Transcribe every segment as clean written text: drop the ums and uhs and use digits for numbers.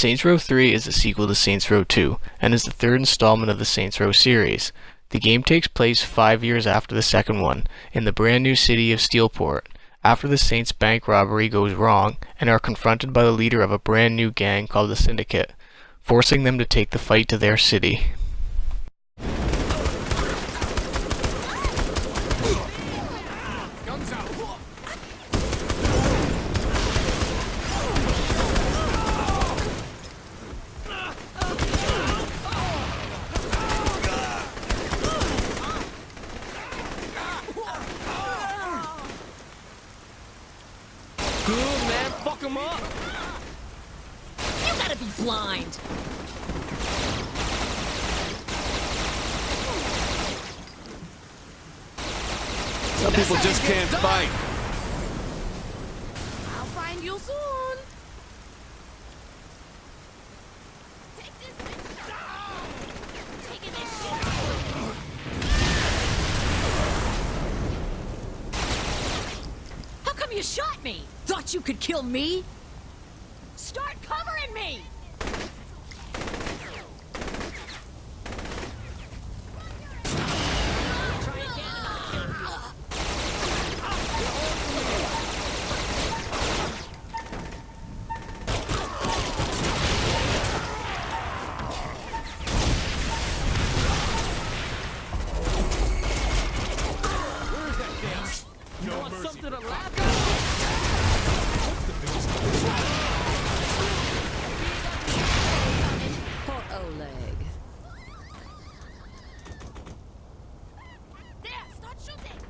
Saints Row 3 is the sequel to Saints Row 2, and is the third installment of the Saints Row series. The game takes place 5 years after the second one, in the brand new city of Steelport, after the Saints' bank robbery goes wrong, and are confronted by the leader of a brand new gang called the Syndicate, forcing them to take the fight to their city. Good, man. Fuck him up. You gotta be blind. Some people just can't fight. I'll find you soon. Take this bitch down. Taking this shit. How come you shot me? Thought you could kill me? Start covering me! You want something to laugh at? Poor Oleg. There, start shooting!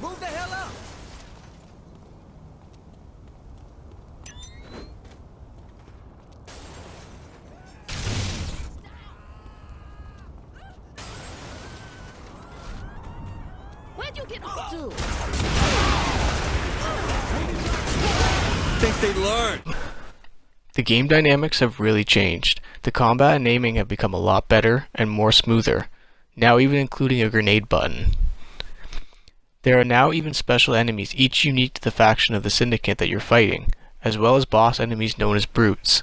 Move the hell up. Where'd you get off to? Think they learned. The game dynamics have really changed. The combat and aiming have become a lot better and more smoother, now even including a grenade button. There are now even special enemies, each unique to the faction of the Syndicate that you're fighting, as well as boss enemies known as brutes.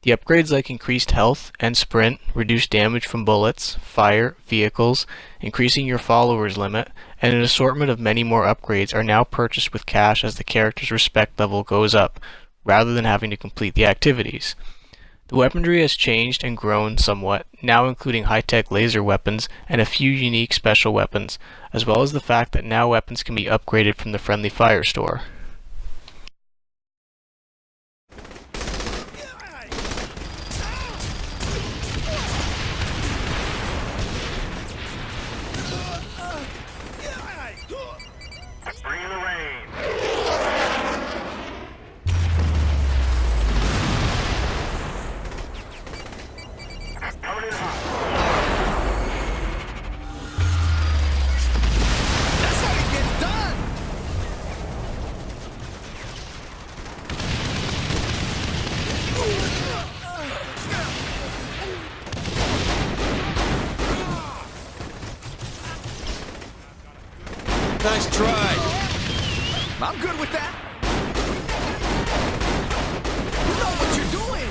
The upgrades like increased health and sprint, reduced damage from bullets, fire, vehicles, increasing your followers limit, and an assortment of many more upgrades are now purchased with cash as the character's respect level goes up, rather than having to complete the activities. The weaponry has changed and grown somewhat, now including high-tech laser weapons and a few unique special weapons, as well as the fact that now weapons can be upgraded from the friendly fire store. Bring in the rain. Coming in hot. That's how it gets done. Nice try. I'm good with that. You know what you're doing.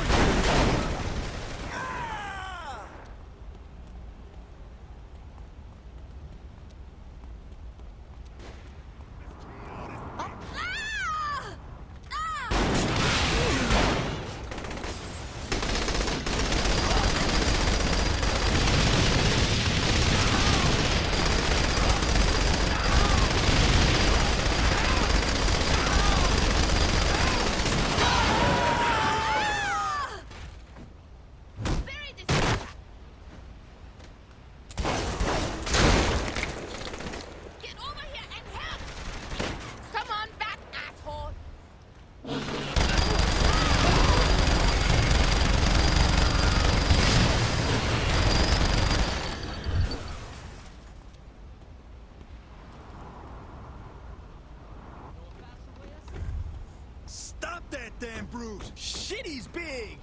Damn Bruce. Shit, he's big.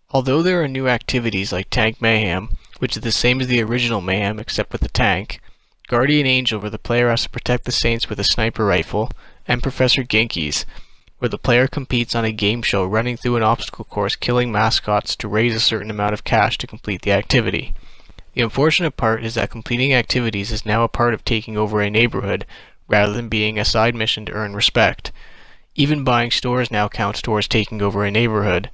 Although there are new activities like Tank Mayhem, which is the same as the original Mayhem except with the tank, Guardian Angel, where the player has to protect the Saints with a sniper rifle, and Professor Genki's, where the player competes on a game show running through an obstacle course killing mascots to raise a certain amount of cash to complete the activity. The unfortunate part is that completing activities is now a part of taking over a neighborhood, rather than being a side mission to earn respect. Even buying stores now counts towards taking over a neighborhood.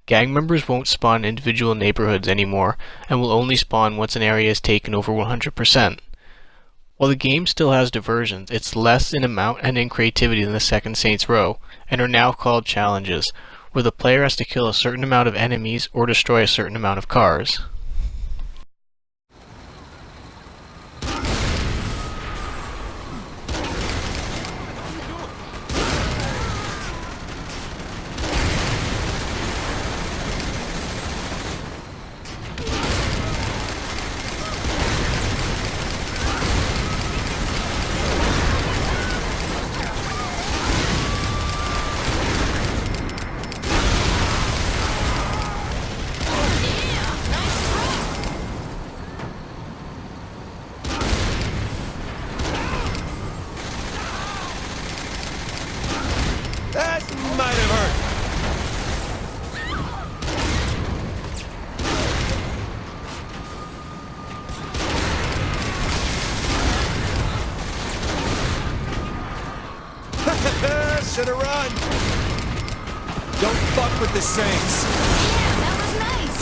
Gang members won't spawn in individual neighborhoods anymore, and will only spawn once an area is taken over 100%. While the game still has diversions, it's less in amount and in creativity than the second Saints Row, and are now called challenges, where the player has to kill a certain amount of enemies or destroy a certain amount of cars. That might have hurt. Should've run. Don't fuck with the Saints. Yeah, that was nice.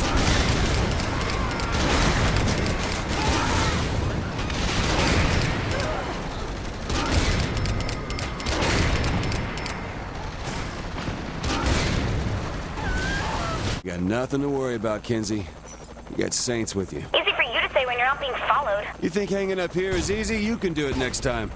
You got nothing to worry about, Kinsey. You got Saints with you. Easy for you to say when you're not being followed. You think hanging up here is easy? You can do it next time.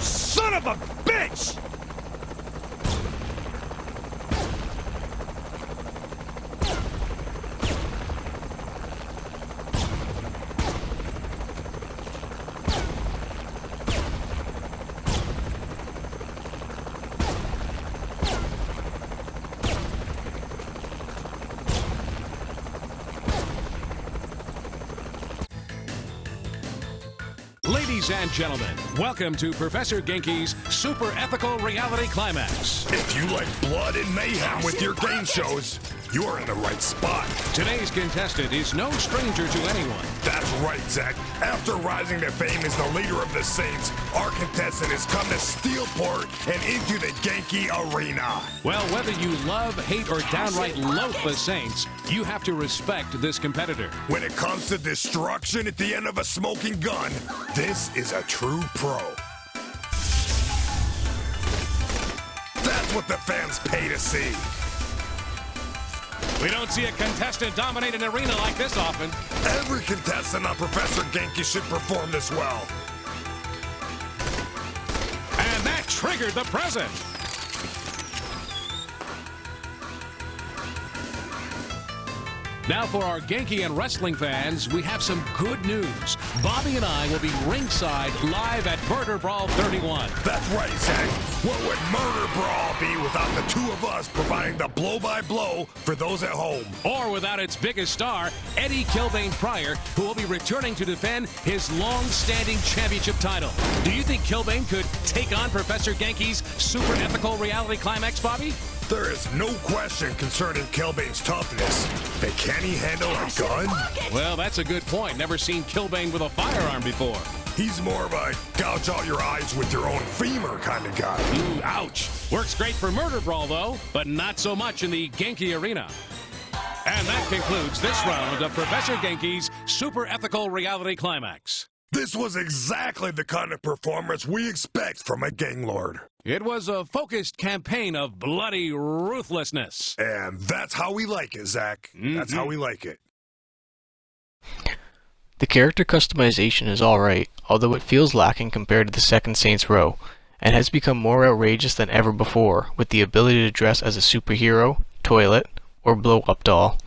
Son of a bitch! Ladies and gentlemen, welcome to Professor Genki's Super Ethical Reality Climax. If you like blood and mayhem with your game shows, you are in the right spot. Today's contestant is no stranger to anyone. That's right, Zach. After rising to fame as the leader of the Saints, our contestant has come to Steelport and into the Genki Arena. Well, whether you love, hate, or downright loathe the Saints, you have to respect this competitor. When it comes to destruction at the end of a smoking gun, this is a true pro. That's what the fans pay to see. We don't see a contestant dominate an arena like this often. Every contestant on Professor Genki should perform this well. And that triggered the present. Now for our Genki and wrestling fans, we have some good news. Bobby and I will be ringside live at Murder Brawl 31. That's right, Zach. What would Murder Brawl be without the two of us providing the blow-by-blow for those at home? Or without its biggest star, Eddie Kilbane Pryor, who will be returning to defend his long-standing championship title. Do you think Kilbane could take on Professor Genki's Super Ethical Reality Climax, Bobby? There is no question concerning Kilbane's toughness, but can he handle a gun? Well, that's a good point. Never seen Kilbane with a firearm before. He's more of a gouge out your eyes with your own femur kind of guy. Ooh, ouch. Works great for Murder Brawl, though, but not so much in the Genki Arena. And that concludes this round of Professor Genki's Super Ethical Reality Climax. This was exactly the kind of performance we expect from a gang lord. It was a focused campaign of bloody ruthlessness. And that's how we like it, Zach. That's how we like it. The character customization is alright, although it feels lacking compared to the second Saints Row, and has become more outrageous than ever before, with the ability to dress as a superhero, toilet, or blow-up doll.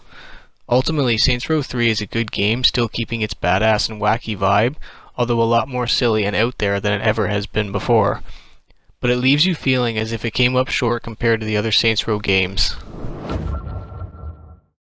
Ultimately, Saints Row 3 is a good game, still keeping its badass and wacky vibe, although a lot more silly and out there than it ever has been before. But it leaves you feeling as if it came up short compared to the other Saints Row games.